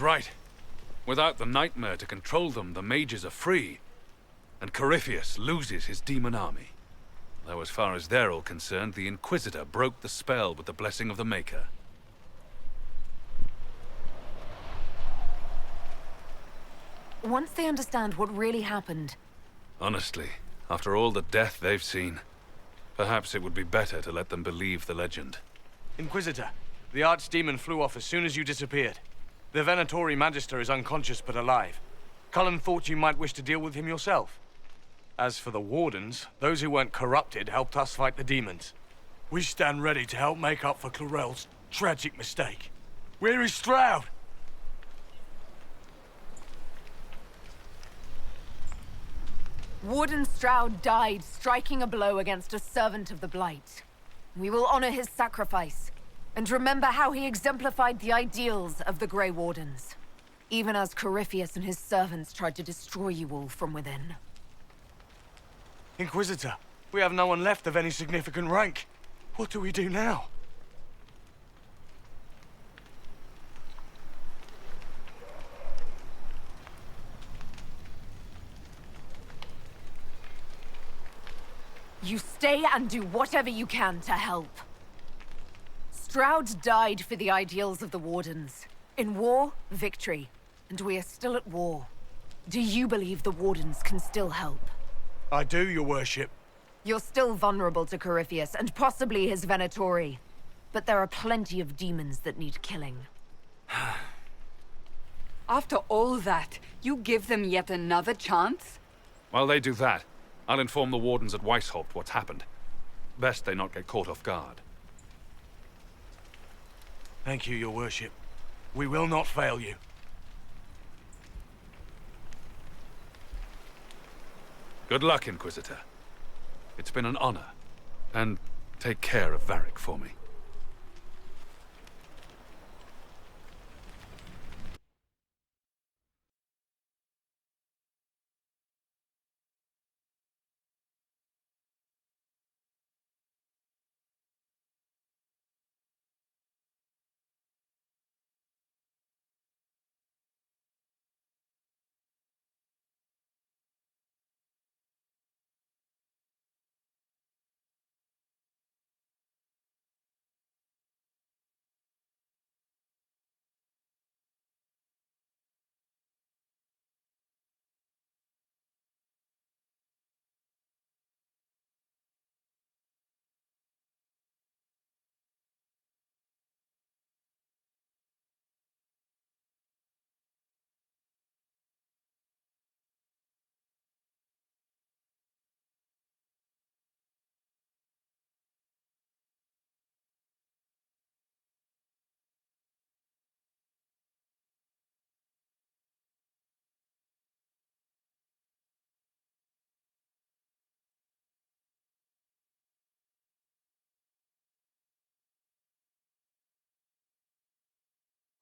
right. Without the nightmare to control them, the mages are free. And Corypheus loses his demon army. Though as far as they're all concerned, the Inquisitor broke the spell with the blessing of the Maker. Once they understand what really happened... Honestly, after all the death they've seen, perhaps it would be better to let them believe the legend. Inquisitor, the Archdemon flew off as soon as you disappeared. The Venatori Magister is unconscious but alive. Cullen thought you might wish to deal with him yourself. As for the Wardens, those who weren't corrupted helped us fight the demons. We stand ready to help make up for Clarel's tragic mistake. Where is Stroud? Warden Stroud died striking a blow against a servant of the Blight. We will honor his sacrifice, and remember how he exemplified the ideals of the Grey Wardens, even as Corypheus and his servants tried to destroy you all from within. Inquisitor, we have no one left of any significant rank. What do we do now? You stay and do whatever you can to help. Stroud died for the ideals of the Wardens. In war, victory. And we are still at war. Do you believe the Wardens can still help? I do, your worship. You're still vulnerable to Corypheus, and possibly his Venatori. But there are plenty of demons that need killing. After all that, you give them yet another chance? While they do that, I'll inform the Wardens at Weishaupt what's happened. Best they not get caught off guard. Thank you, your worship. We will not fail you. Good luck, Inquisitor. It's been an honor. And take care of Varric for me.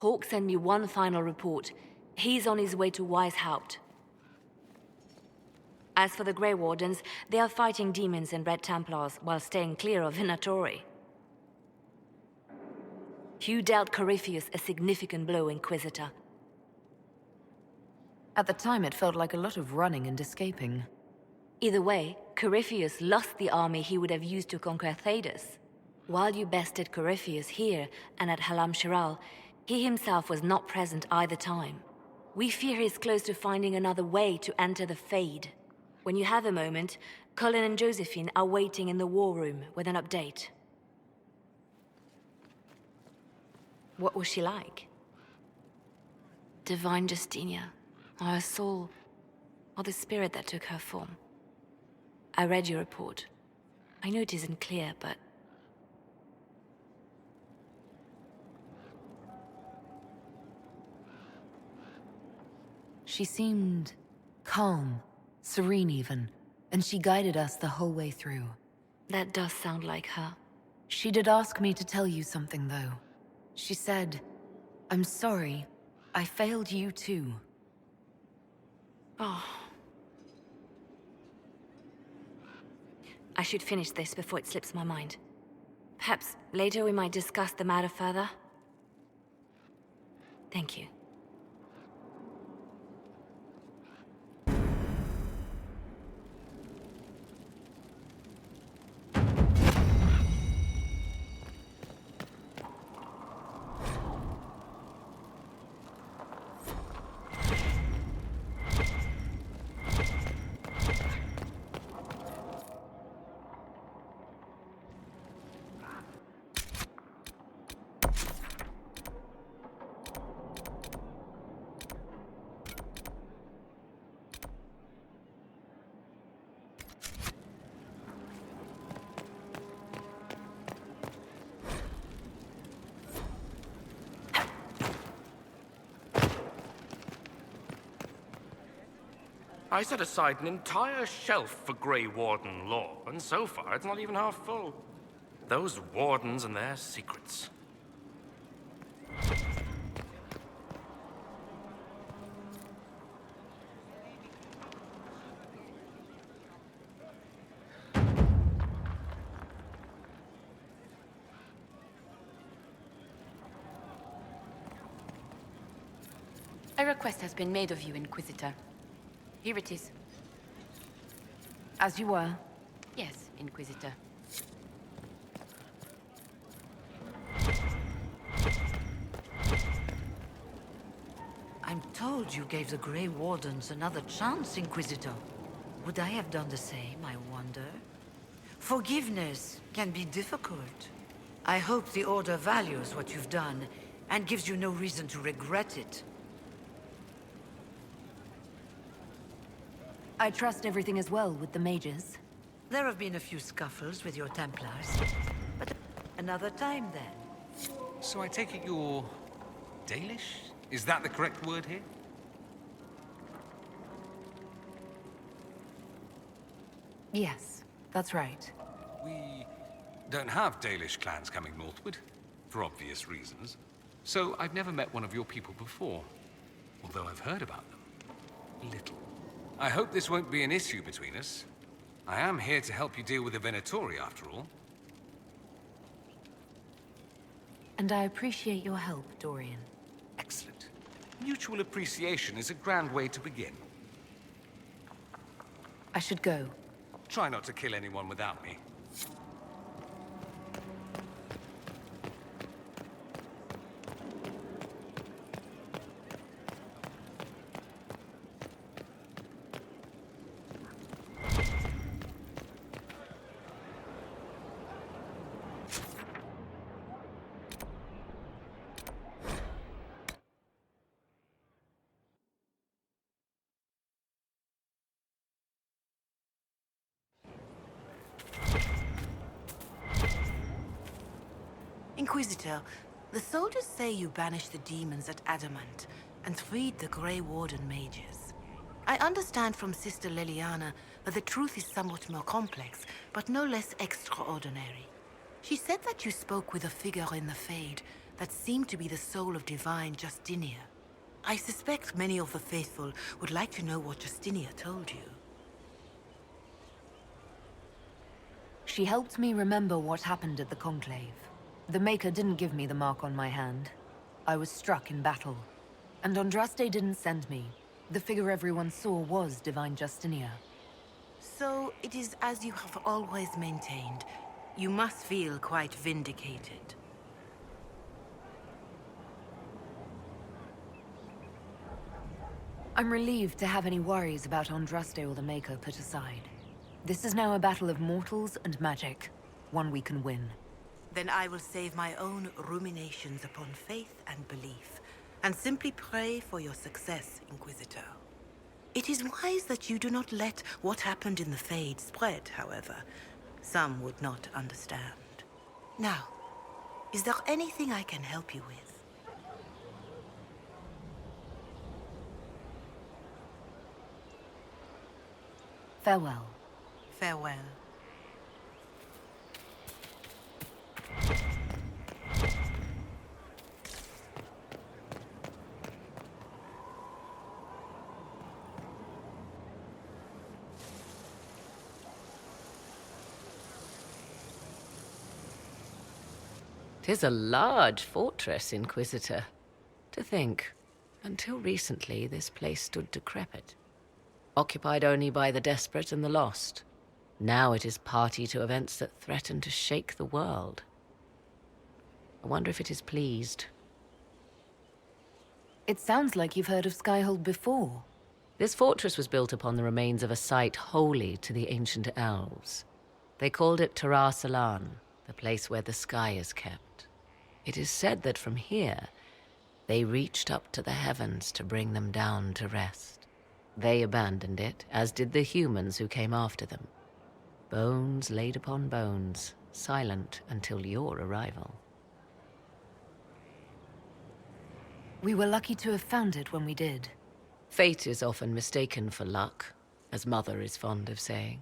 Hawk sent me one final report. He's on his way to Weishaupt. As for the Grey Wardens, they are fighting demons and Red Templars while staying clear of Venatori. You dealt Corypheus a significant blow, Inquisitor. At the time, it felt like a lot of running and escaping. Either way, Corypheus lost the army he would have used to conquer Thedas. While you bested Corypheus here and at Halam Shiral, he himself was not present either time. We fear he's close to finding another way to enter the Fade. When you have a moment, Colin and Josephine are waiting in the war room with an update. What was she like? Divine Justinia, or her soul, or the spirit that took her form. I read your report. I know it isn't clear, but... She seemed calm, serene even, and she guided us the whole way through. That does sound like her. She did ask me to tell you something, though. She said, "I'm sorry, I failed you too." Oh. I should finish this before it slips my mind. Perhaps later we might discuss the matter further? Thank you. I set aside an entire shelf for Grey Warden lore, and so far it's not even half full. Those wardens and their secrets. A request has been made of you, Inquisitor. Here it is. As you were. Yes, Inquisitor. I'm told you gave the Grey Wardens another chance, Inquisitor. Would I have done the same, I wonder? Forgiveness can be difficult. I hope the Order values what you've done, and gives you no reason to regret it. I trust everything is well with the mages. There have been a few scuffles with your Templars, but another time then. So I take it you're Dalish? Is that the correct word here? Yes, that's right. We don't have Dalish clans coming northward, for obvious reasons. So I've never met one of your people before, although I've heard about them. Little. I hope this won't be an issue between us. I am here to help you deal with the Venatori, after all. And I appreciate your help, Dorian. Excellent. Mutual appreciation is a grand way to begin. I should go. Try not to kill anyone without me. Inquisitor, the soldiers say you banished the demons at Adamant and freed the Grey Warden mages. I understand from Sister Leliana that the truth is somewhat more complex, but no less extraordinary. She said that you spoke with a figure in the Fade that seemed to be the soul of divine Justinia. I suspect many of the faithful would like to know what Justinia told you. She helped me remember what happened at the Conclave. The Maker didn't give me the mark on my hand. I was struck in battle. And Andraste didn't send me. The figure everyone saw was Divine Justinia. So it is as you have always maintained. You must feel quite vindicated. I'm relieved to have any worries about Andraste or the Maker put aside. This is now a battle of mortals and magic. One we can win. Then I will save my own ruminations upon faith and belief, and simply pray for your success, Inquisitor. It is wise that you do not let what happened in the Fade spread, however. Some would not understand. Now, is there anything I can help you with? Farewell. Farewell. "'Tis a large fortress, Inquisitor. To think, until recently this place stood decrepit, occupied only by the desperate and the lost. Now it is party to events that threaten to shake the world. I wonder if it is pleased." It sounds like you've heard of Skyhold before. This fortress was built upon the remains of a site holy to the ancient elves. They called it Tara Salan, the place where the sky is kept. It is said that from here, they reached up to the heavens to bring them down to rest. They abandoned it, as did the humans who came after them. Bones laid upon bones, silent until your arrival. We were lucky to have found it when we did. Fate is often mistaken for luck, as Mother is fond of saying.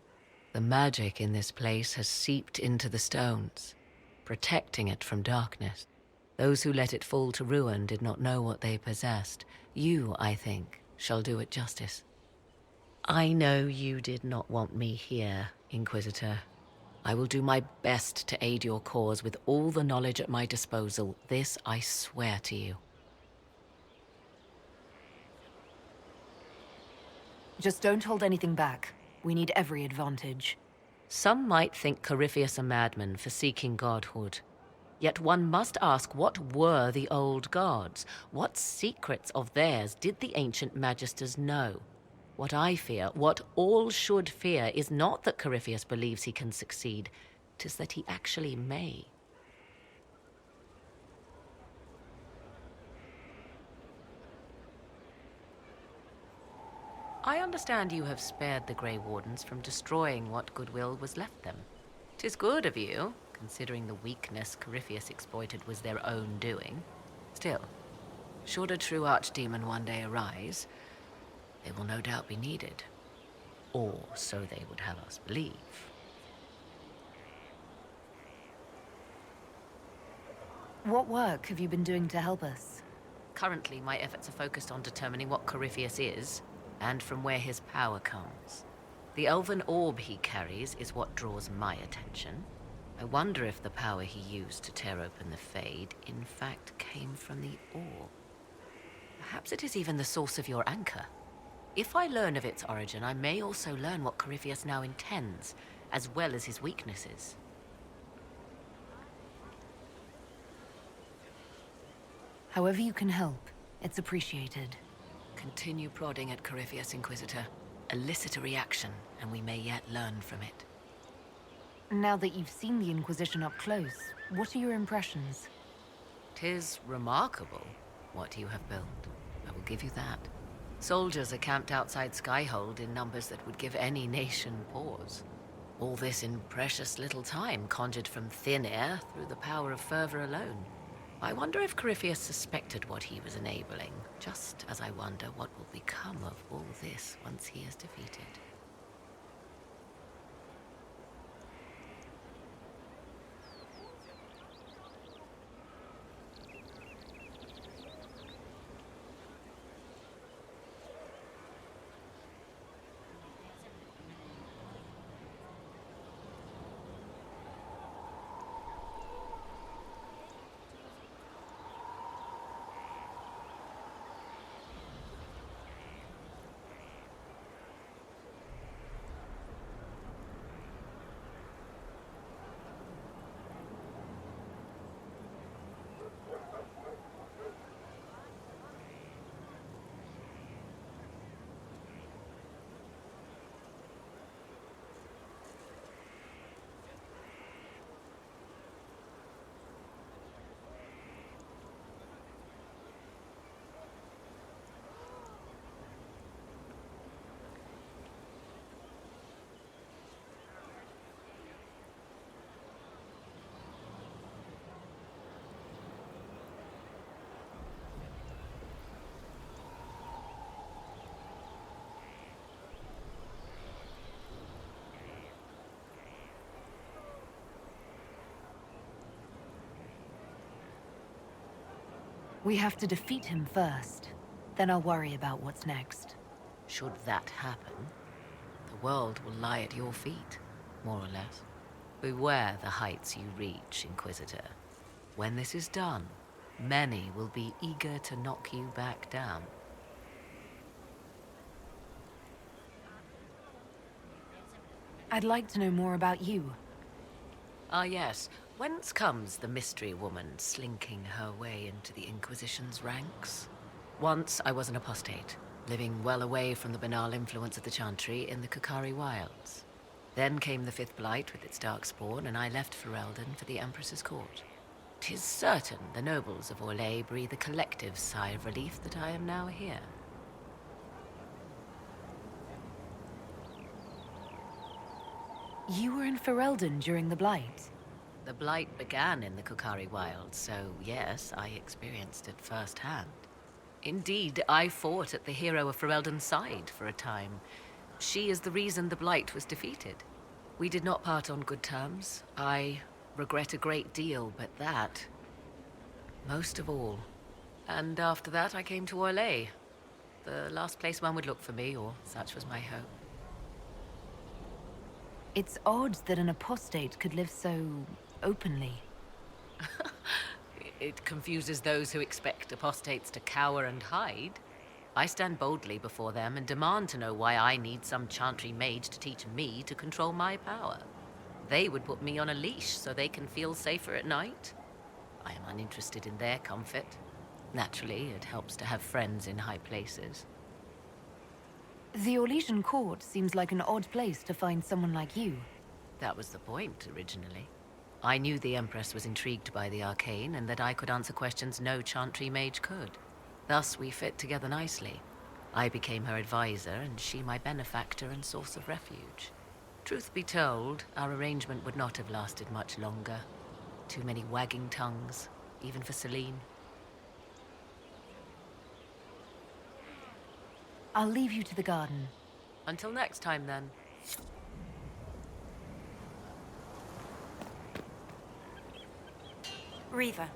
The magic in this place has seeped into the stones, protecting it from darkness. Those who let it fall to ruin did not know what they possessed. You, I think, shall do it justice. I know you did not want me here, Inquisitor. I will do my best to aid your cause with all the knowledge at my disposal. This I swear to you. Just don't hold anything back. We need every advantage. Some might think Corypheus a madman for seeking godhood. Yet one must ask, what were the old gods? What secrets of theirs did the ancient magisters know? What I fear, what all should fear, is not that Corypheus believes he can succeed. 'Tis that he actually may. I understand you have spared the Grey Wardens from destroying what goodwill was left them. 'Tis good of you, considering the weakness Corypheus exploited was their own doing. Still, should a true archdemon one day arise, they will no doubt be needed. Or so they would have us believe. What work have you been doing to help us? Currently, my efforts are focused on determining what Corypheus is, and from where his power comes. The elven orb he carries is what draws my attention. I wonder if the power he used to tear open the Fade, in fact, came from the orb. Perhaps it is even the source of your anchor. If I learn of its origin, I may also learn what Corypheus now intends, as well as his weaknesses. However you can help, it's appreciated. Continue prodding at Corypheus, Inquisitor. Elicit a reaction, and we may yet learn from it. Now that you've seen the Inquisition up close, what are your impressions? 'Tis remarkable what you have built. I will give you that. Soldiers are camped outside Skyhold in numbers that would give any nation pause. All this in precious little time, conjured from thin air through the power of fervor alone. I wonder if Corypheus suspected what he was enabling, just as I wonder what will become of all this once he is defeated. We have to defeat him first. Then I'll worry about what's next. Should that happen, the world will lie at your feet, more or less. Beware the heights you reach, Inquisitor. When this is done, many will be eager to knock you back down. I'd like to know more about you. Ah, yes. Whence comes the mystery woman slinking her way into the Inquisition's ranks? Once I was an apostate, living well away from the banal influence of the Chantry in the Kukari wilds. Then came the Fifth Blight with its dark spawn, and I left Ferelden for the Empress's court. 'Tis certain the nobles of Orlais breathe a collective sigh of relief that I am now here. You were in Ferelden during the Blight. The Blight began in the Kukari wilds, so yes, I experienced it firsthand. Indeed, I fought at the hero of Ferelden's side for a time. She is the reason the Blight was defeated. We did not part on good terms. I regret a great deal, but that... most of all. And after that, I came to Orlais. The last place one would look for me, or such was my hope. It's odd that an apostate could live so openly. It confuses those who expect apostates to cower and hide. I stand boldly before them and demand to know why I need some chantry mage to teach me to control my power. They would put me on a leash so they can feel safer at night. I am uninterested in their comfort. Naturally, it helps to have friends in high places. The Orlesian court seems like an odd place to find someone like you. That was the point, originally. I knew the Empress was intrigued by the arcane, and that I could answer questions no chantry mage could. Thus, we fit together nicely. I became her advisor, and she my benefactor and source of refuge. Truth be told, our arrangement would not have lasted much longer. Too many wagging tongues, even for Celine. I'll leave you to the garden. Until next time, then. Riva.